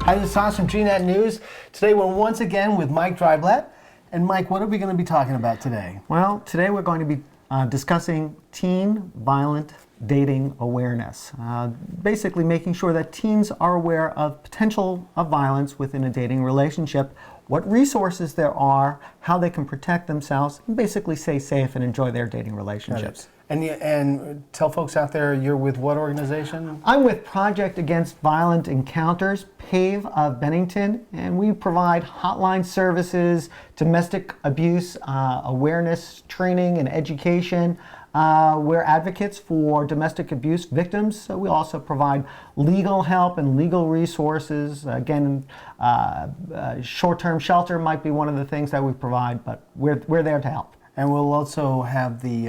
Hi, this is Hans from GNAT News. Today we're once again with Mike Dreiblatt. And Mike, what are we going to be talking about today? Well, today we're going to be discussing teen violent dating awareness. Basically making sure that teens are aware of potential of violence within a dating relationship, what resources there are, how they can protect themselves, and basically stay safe and enjoy their dating relationships. And tell folks out there, you're with what organization? I'm with Project Against Violent Encounters, PAVE of Bennington, and we provide hotline services, domestic abuse awareness training and education. We're advocates for domestic abuse victims, so we also provide legal help and legal resources. Again, short-term shelter might be one of the things that we provide, but we're there to help. And we'll also have the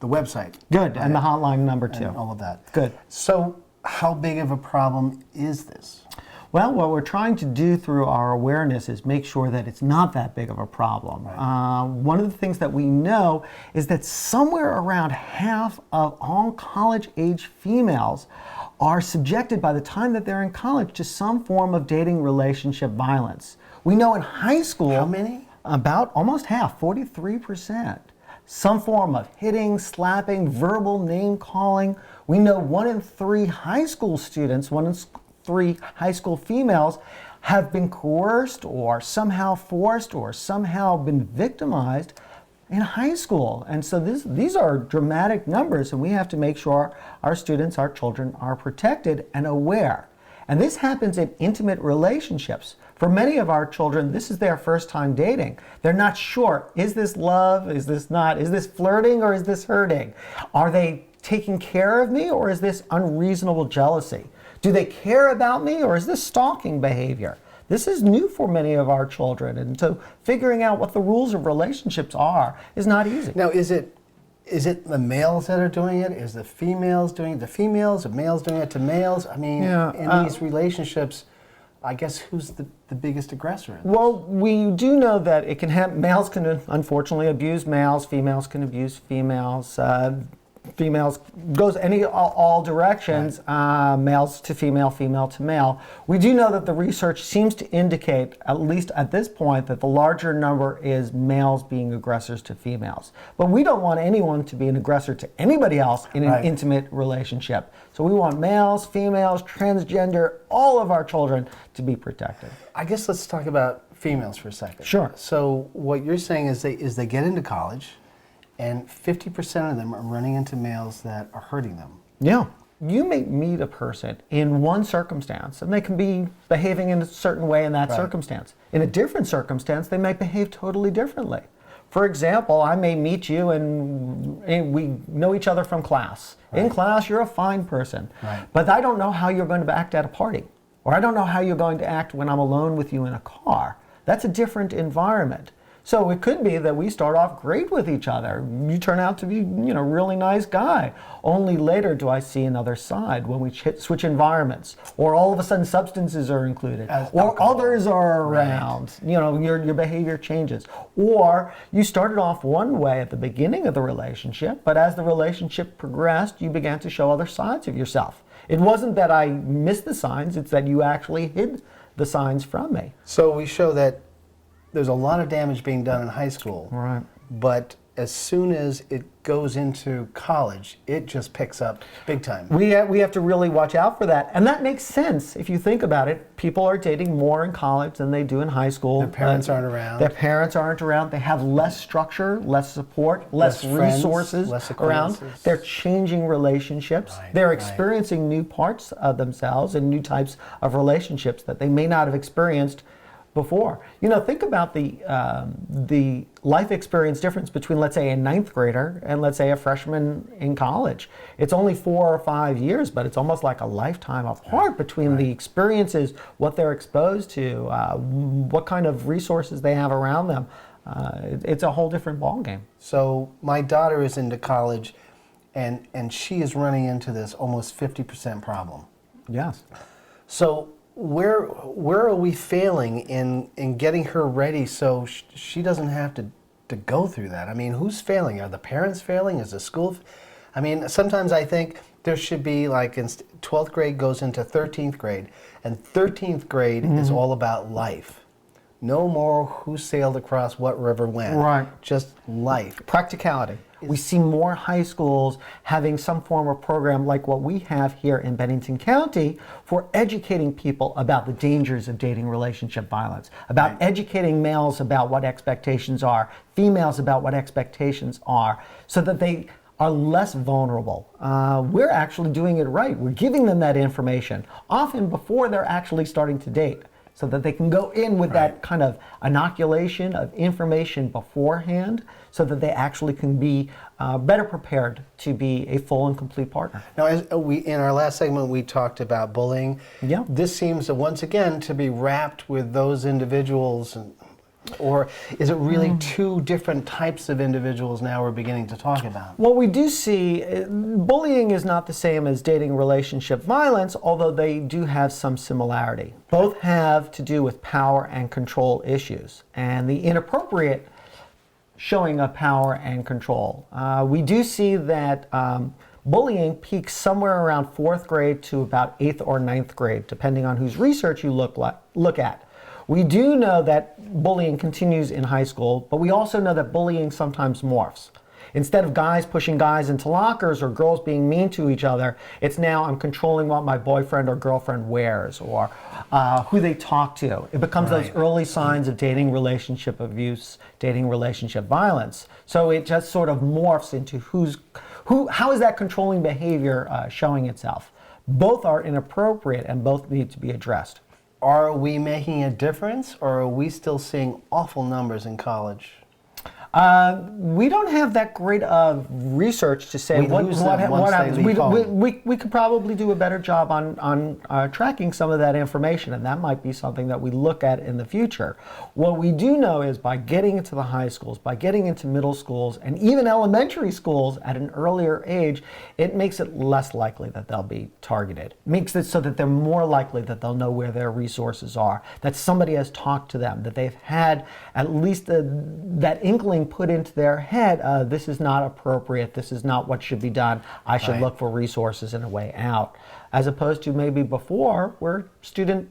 website. Good, and the hotline number too. And all of that. Good. So how big of a problem is this? Well, what we're trying to do through our awareness is make sure that it's not that big of a problem. Right. One of the things that we know is that somewhere around half of all college-age females are subjected by the time that they're in college to some form of dating relationship violence. We know in high school... How many? About almost half, 43%. Some form of hitting, slapping, verbal name calling. We know 1 in 3 high school students, 1 in 3 high school females have been coerced or somehow forced or somehow been victimized in high school. And so these are dramatic numbers, and we have to make sure our students, our children, are protected and aware. And this happens in intimate relationships. For many of our children, this is their first time dating. They're not sure, is this love, is this not, is this flirting or is this hurting? Are they taking care of me or is this unreasonable jealousy? Do they care about me or is this stalking behavior? This is new for many of our children, and so figuring out what the rules of relationships are is not easy. Now, is it the males that are doing it? Is the females doing it to females? Are males doing it to males? I mean, in these relationships, I guess who's the biggest aggressor? Well, we do know that it can have, males can unfortunately abuse males, females can abuse females. Females goes all directions, right. Males to female, female to male. We do know that the research seems to indicate, at least at this point, that the larger number is males being aggressors to females. But we don't want anyone to be an aggressor to anybody else in an right. intimate relationship. So we want males, females, transgender, all of our children to be protected. I guess let's talk about females for a second. Sure. So what you're saying is they get into college, and 50% of them are running into males that are hurting them. Yeah. You may meet a person in one circumstance, and they can be behaving in a certain way in that right. circumstance. In a different circumstance, they might behave totally differently. For example, I may meet you and we know each other from class. Right. In class, you're a fine person. Right. But I don't know how you're going to act at a party. Or I don't know how you're going to act when I'm alone with you in a car. That's a different environment. So it could be that we start off great with each other. You turn out to be, a really nice guy. Only later do I see another side when we switch environments, or all of a sudden substances are included, or others are around. Right. Your behavior changes. Or you started off one way at the beginning of the relationship, but as the relationship progressed, you began to show other sides of yourself. It wasn't that I missed the signs, it's that you actually hid the signs from me. So we show that there's a lot of damage being done in high school, right. But as soon as it goes into college, it just picks up big time. We have to really watch out for that. And that makes sense if you think about it. People are dating more in college than they do in high school. Their parents aren't around. Their parents aren't around. They have less structure, less support, less resources less around. They're changing relationships. Right, They're experiencing new parts of themselves and new types of relationships that they may not have experienced before. Think about the life experience difference between, let's say, a 9th grader and, let's say, a freshman in college. It's only 4 or 5 years, but it's almost like a lifetime apart between the experiences, what they're exposed to, what kind of resources they have around them. It's a whole different ballgame. So my daughter is into college, and she is running into this almost 50% problem. Yes. So where are we failing in getting her ready so she doesn't have to go through that? I mean, who's failing? Are the parents failing? Is the school? I mean, sometimes I think there should be like 12th grade goes into 13th grade, and 13th grade is all about life. No more who sailed across what river when. Right. Just life. Practicality. We see more high schools having some form of program like what we have here in Bennington County for educating people about the dangers of dating relationship violence, about educating males about what expectations are, females about what expectations are, so that they are less vulnerable. We're actually doing it right. We're giving them that information, often before they're actually starting to date, so that they can go in with that kind of inoculation of information beforehand, so that they actually can be better prepared to be a full and complete partner. Now, as in our last segment, we talked about bullying. Yeah. This seems to, once again, to be wrapped with those individuals, or is it really two different types of individuals now we're beginning to talk about? Well, we do see bullying is not the same as dating relationship violence, although they do have some similarity. Both have to do with power and control issues, and the inappropriate showing of power and control. We do see that bullying peaks somewhere around 4th grade to about 8th or 9th grade, depending on whose research you look at. We do know that bullying continues in high school, but we also know that bullying sometimes morphs. Instead of guys pushing guys into lockers or girls being mean to each other, it's now I'm controlling what my boyfriend or girlfriend wears or who they talk to. It becomes those early signs of dating relationship abuse, dating relationship violence. So it just sort of morphs into how is that controlling behavior showing itself. Both are inappropriate and both need to be addressed. Are we making a difference, or are we still seeing awful numbers in college? We don't have that great of research to say what happens. We could probably do a better job on tracking some of that information, and that might be something that we look at in the future. What we do know is by getting into the high schools, by getting into middle schools, and even elementary schools at an earlier age, it makes it less likely that they'll be targeted. It makes it so that they're more likely that they'll know where their resources are, that somebody has talked to them, that they've had at least that inkling put into their head, this is not appropriate, this is not what should be done, I should look for resources and a way out. As opposed to maybe before, where student,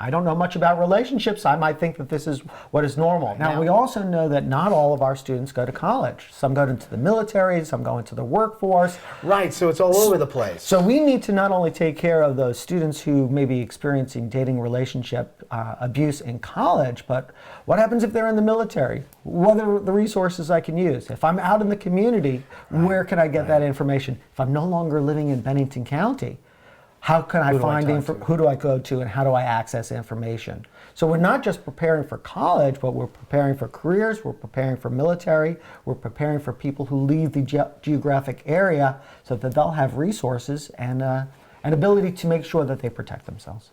I don't know much about relationships, I might think that this is what is normal. Now we also know that not all of our students go to college. Some go into the military, some go into the workforce. Right, so it's all over the place. So we need to not only take care of those students who may be experiencing dating relationship abuse in college, but what happens if they're in the military? What are the resources I can use? If I'm out in the community, where can I get that information? If I'm no longer living in Bennington County, how can I find who do I go to and how do I access information? So we're not just preparing for college, but we're preparing for careers, we're preparing for military, we're preparing for people who leave the geographic area so that they'll have resources and an ability to make sure that they protect themselves.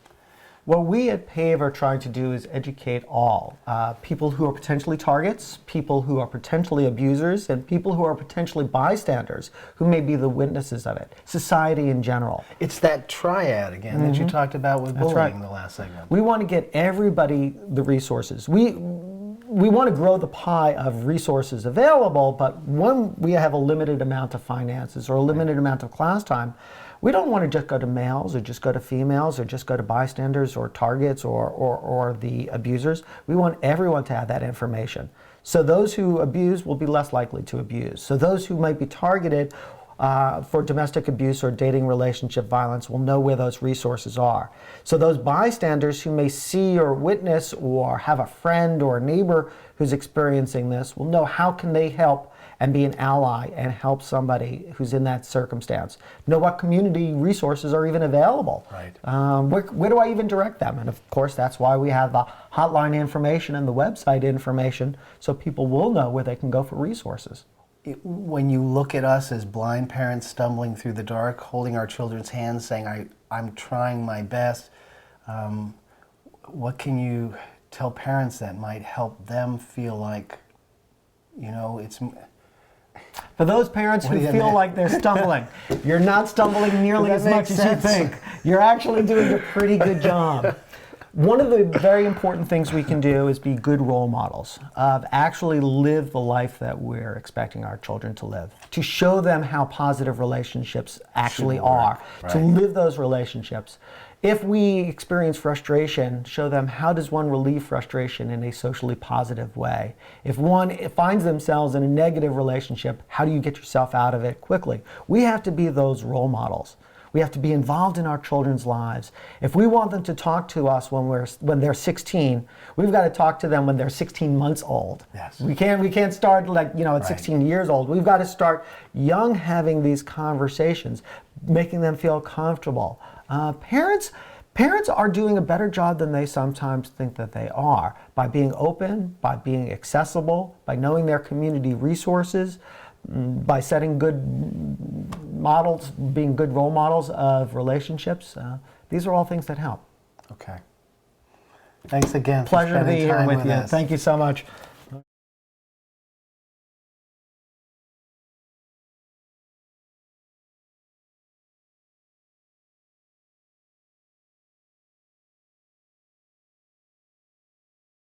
What we at PAVE are trying to do is educate all, people who are potentially targets, people who are potentially abusers, and people who are potentially bystanders, who may be the witnesses of it, society in general. It's that triad again that you talked about with bullying in the last segment. We want to get everybody the resources. We want to grow the pie of resources available, but when we have a limited amount of finances or a limited amount of class time, we don't want to just go to males or just go to females or just go to bystanders or targets or the abusers. We want everyone to have that information. So those who abuse will be less likely to abuse. So those who might be targeted for domestic abuse or dating relationship violence will know where those resources are. So those bystanders who may see or witness or have a friend or a neighbor who's experiencing this will know how can they help and be an ally and help somebody who's in that circumstance. Know what community resources are even available. Right. Where do I even direct them? And of course, that's why we have the hotline information and the website information so people will know where they can go for resources. When you look at us as blind parents stumbling through the dark, holding our children's hands, saying, I'm trying my best, what can you tell parents that might help them feel like, it's... For those parents who feel like they're stumbling, you're not stumbling nearly as much as you think. You're actually doing a pretty good job. One of the very important things we can do is be good role models, of actually live the life that we're expecting our children to live, to show them how positive relationships actually are, to live those relationships. If we experience frustration, show them how does one relieve frustration in a socially positive way. If one finds themselves in a negative relationship, how do you get yourself out of it quickly? We have to be those role models. We have to be involved in our children's lives. If we want them to talk to us when they're 16, we've got to talk to them when they're 16 months old. Yes. We can't start like, at 16 years old. We've got to start young, having these conversations, making them feel comfortable. Parents are doing a better job than they sometimes think that they are, by being open, by being accessible, by knowing their community resources, by setting good models, being good role models of relationships. These are all things that help. Okay. Thanks again. Pleasure to be here with you. Us. Thank you so much.